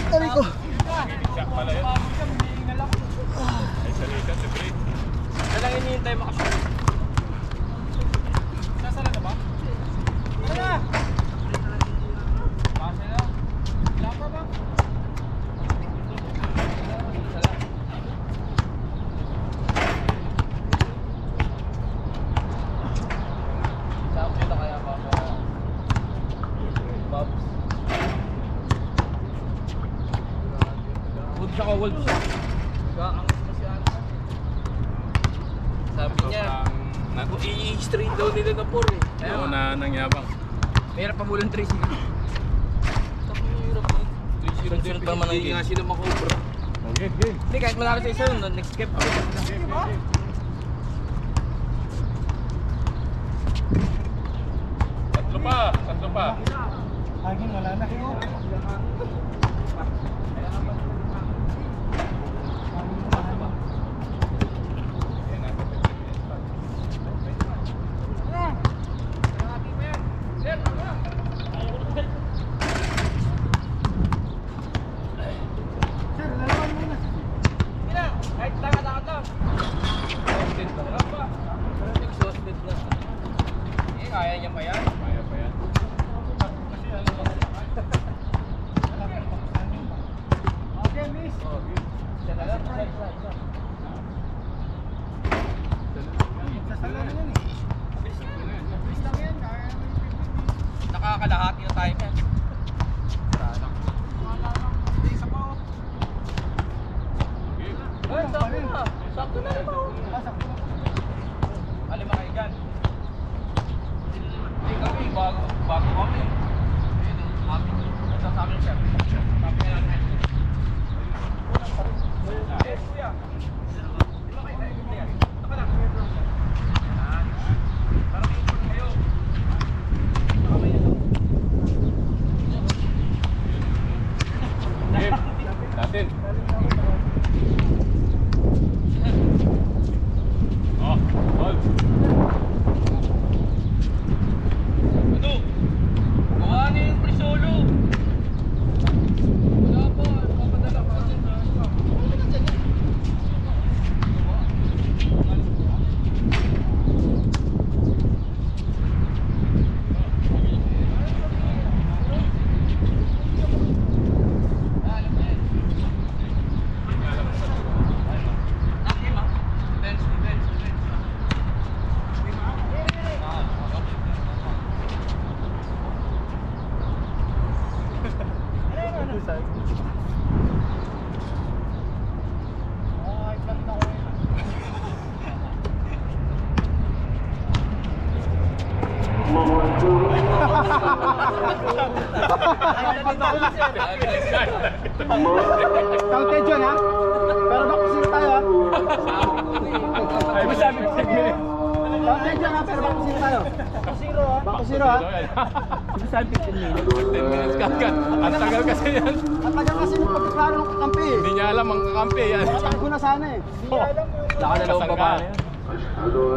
Aray ko. Siya pala yun. Ay, salita, siyempre. Kailang hinihintay makashoot. Sasala na ba? Tara na! Base na. Wala pa ba? Saan kita kaya ba ako? Bobs. Wolves ako, Wolves. Kaangas mo si Ana. Sabi niya, i-straight daw nila na 4 eh. Oo na nangyabang. Mayroon pa mulang 3-0. Tapos mahirap na. 3-0 din naman ang game. Hindi nga sila makobra. Okay, game. Hindi, kahit manalo sa isa yun, next step. Tatlo pa. Hangin, wala na. Kahit lakad-lakad lang. Exhausted na. Exhausted na. Eh, kaya niya pa yan. Kaya pa yan. Okay, miss. Siya na lang. Sasala na yan eh. Miss lang yan. Nakakalahati na tayo yan. Ay, sakto na. Sakto na rin ako. Alima kayo dyan. Hindi kami, bago kami. Ayun, amin. Ito sa amin siya. Sabi nga natin. Eh, kuya. Lima kayo tayo. Taka lang. Yan. Parang ikot kayo. Taka kayo ito. Game. Natin. Oh, ball. Ano? Gawa na yung pre-solo. Wala pa. Papadala pa. Counted yun ha? Pero bakusin tayo ha? Ay, masabi ko sige. Counted yun ha? Pero bakusin tayo. Bakusiro ha? Masabi 15 minutes kagad. Ang tagal kasi yan. At tagal kasi ng pagkaklaro ng kakampi eh. Hindi niya alam ang kakampi yan. Matagal ko na sana eh. Nakadalawang baba na yan.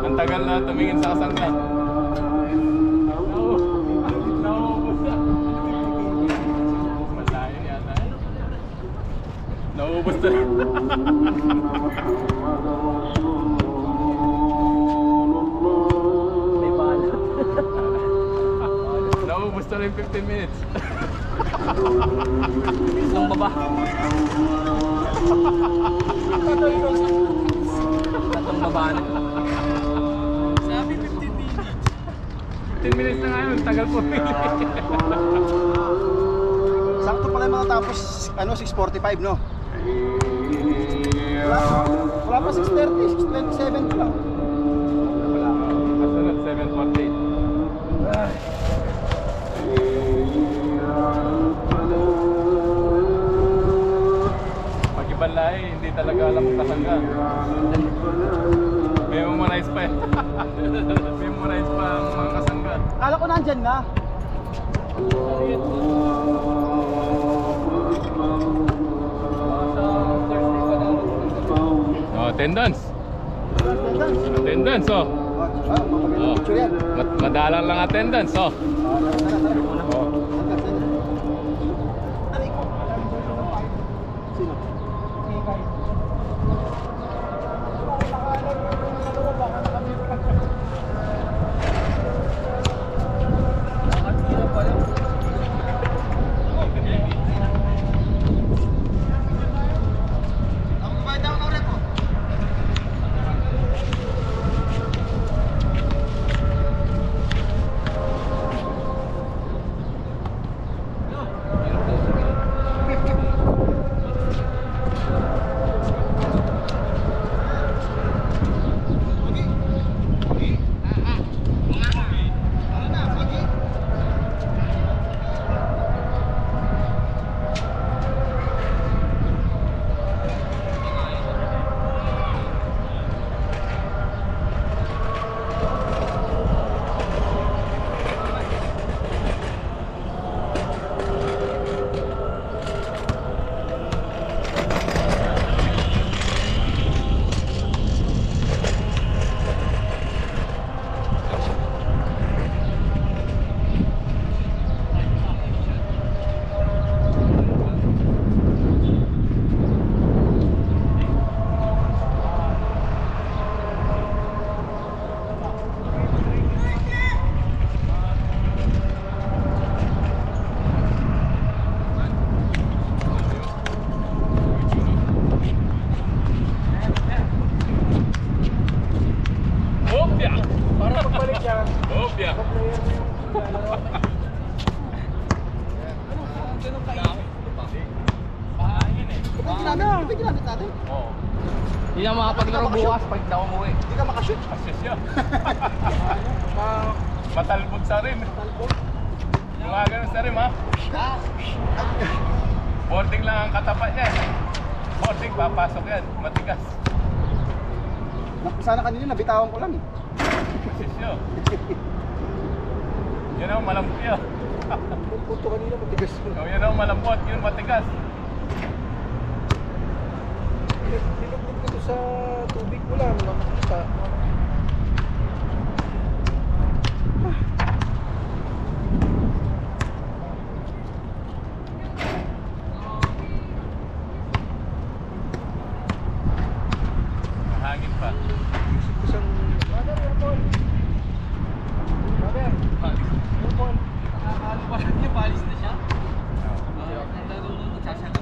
Ang tagal na tumingin sa kasangga. Malayo yata. Naubos na. May bala. Naubos na rin 15 minutes. Isang baba. Tatong baba na. Sabi 15 minutes. 15 minutes na nga yun. Tagal po. Sakto pala yung mga tapos, 6:45 no? Wala pa 6:30, 6:27 pa lang. Kasunod 7:48. Pag ibang lahi, hindi talaga alam ang kasangga. Memorize pa eh. Memorize pa ang mga kasangga. Kala ko nandyan na. Oh, attendance. Attendance oh. Ah, mapaganda Oh. picture yan. Madalang lang attendance, oh. Tara, tara, tara. Oh. Aray ko. Sino? Opya! Para pagbalik yan. Opya! Player mo yung lalaro. Ganun kayo. Pahangin eh. Ito ginamit natin. Oo. Hindi na makapaglaro bukas pag daw umuwi. Hindi ka makashoot. Asis yan. Matalbog sa rin. Mga ganun sa rin, ha? Boarding lang ang katapat niya. Boarding, papasok yan. Matigas. Sana kanina nabitawan ko lang eh. Asis yun. Yan ang malambot yun. Yung punto kanina matigas. Oh, yan ang malambot. Yun matigas. Nilugbog ko sa tubig mo lang. Makakita. Mahangin pa. Isang... Brother, airport. Brother, airport. Nakakalo pa niya, balis na siya.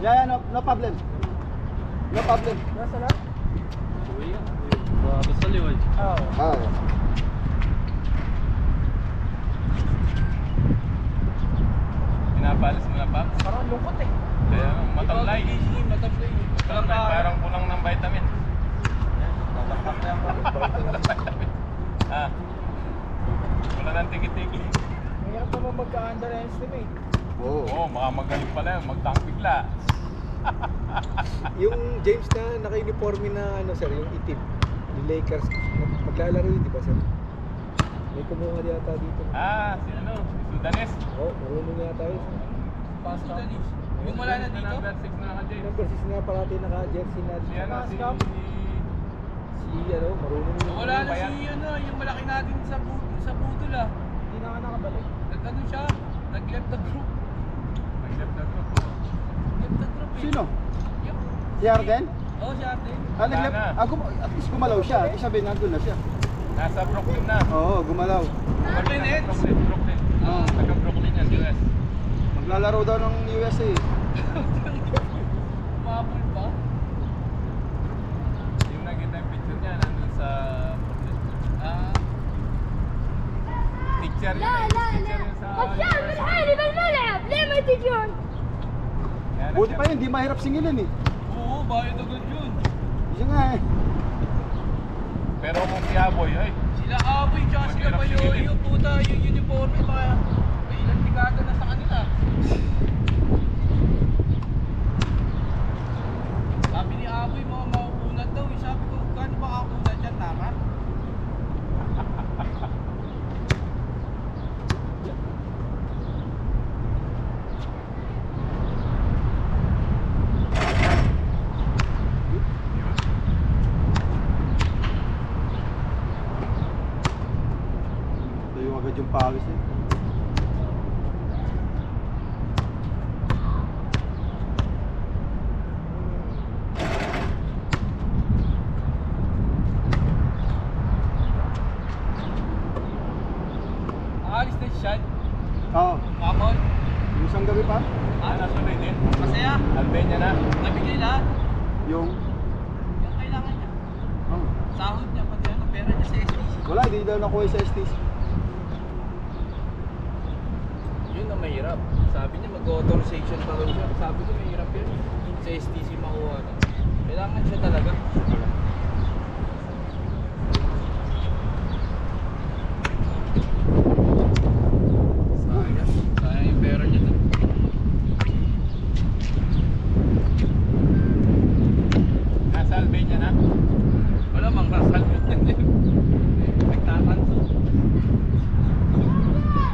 Yeah, no problem. No problem. Nasa na? Basta liwal. Oo. Ah. Pinapalis mo na, Paps. Parang lungkot eh. Kaya matamlay. Matamlay. Matamlay, parang kulang ng vitamin. Tatakpak na yung Ah. Wala ng tiki-tiki. Mayroon naman magka-underestimate. Oo. Oo, baka magaling pala yun. Mag-tank bigla. Yung James na naka-uniforme na ano sir, yung itim, yung Lakers, maglalaro yun, di ba sir? May kumuha yata dito. Ah, si ano? Si Sudanes. Oo, marunong yata yun. Pass na ni. Yung wala na dito? Number 6 na naka-James. Number 6 nga parati naka-jersey na. Si ano, si... Si ano, marunong yun. Wala na si ano, yung malaki natin sa budol ah. Hindi na nga nakabalik. Nag-ano siya? Nag-left the group. Nag-left na group. Left the group eh. Sino? Yup. Si Arden? Oo, si Arden. Ah, naglap. Wala na. Ah, at least gumalaw siya. Ibig sabihin, nandun na siya. Nasa Brooklyn na. Oo, gumalaw. Brooklyn Nets? Brooklyn. Ah. Taga Brooklyn yan, US. Maglalaro daw ng USA. Mabul pa. Yung nakita yung picture niya, nandun sa Brooklyn. Ah. Picture yun لا eh. لا Picture لا yun sa غشاش US. بالحالي بالملعب ليه ما تجون؟ Kaya Buti pa nag- yun, di mahirap singilin eh. Oo, bayad agad yun. Siya nga eh. Pero kung si Aboy, ay, Sila Aboy tsaka sila Mahirap Payoyo, sigilin. puta, yung uniforme baka may ilang tikada na sa kanila. Sabi ni Aboy, mga mauunat daw. Sabi ko, kano ba kakunat dyan, Tama? agad yung pawis eh. Aalis na siya. Oo. Kapon. Yung isang gabi pa, Ah, nasa na din? Masaya. Albania na. Nabigay lahat. yung... Yung kailangan niya. Oh. Sahod niya, pati ano, pera niya sa STC. Wala, hindi daw nakuha sa STC. Yun ang mahirap. Sabi niya mag-authorization pa daw siya. Sabi ko mahirap yun. Sa STC makuha na. Kailangan siya talaga. Sayang. Sayang yung pera niya dun. Nasa Albania na. Wala mang rasal yun. Nagtatanso.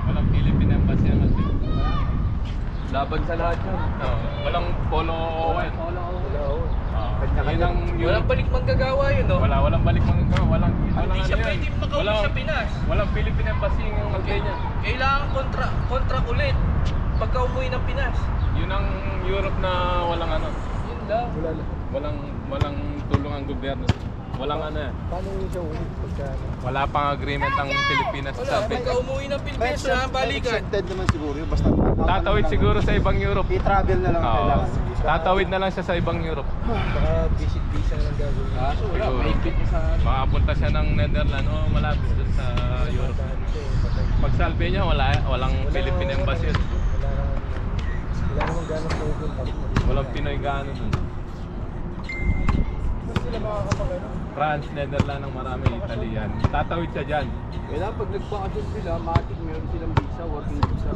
Walang Philippine Embassy ang Albania. Laban sa lahat yun. Walang polo oil. Wala ako. Yun ang Walang balik manggagawa yun, no? walang balik mga walang Hindi siya ano yun. pwede makauwi sa Pinas. Walang Philippine Embassy ang Albania. Kailangan kontra ulit pagka umuwi ng Pinas. Yun ang Europe na walang ano, Yun lang. Wala lang. walang tulong ang gobyerno. Walang ano yan. Paano yun siya ulit pagka... Wala pang agreement ang Pilipinas Wala, sa pagka umuwi ng Pilipinas na balikan. Accepted naman siguro yun. Basta Tatawid siguro sa ibang Europe. I-travel na lang ang Oo. kailangan. Tatawid na lang siya sa ibang Europe. Baka visit visa na lang gagawin. Kaso wala, Siguro. mahigpit niya sa... Makapunta siya ng Netherlands o malapit doon sa Europe. Pag sa Albania, walang Philippine Embassy. Wala namang ganang pupunta. Walang Pinoy gaano doon. Mas sila makakapag-ano? France, Netherlands ang marami, Italian. Tatawid siya dyan. Kailangan pag nagbakasyon sila, matik meron silang visa, working visa.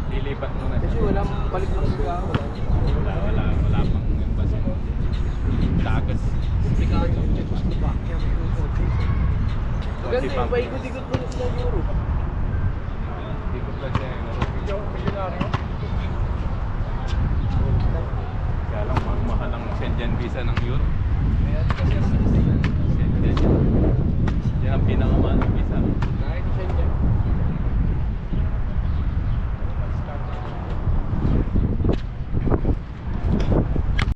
Lilipat muna Kasi siya. walang balik manggagawa. Wala pang embassy. Tagas. Komplikado. Konti Maganda pang- yung paikot-ikot mo na sila Europe. Hindi ko pa siya. Milyonaryo.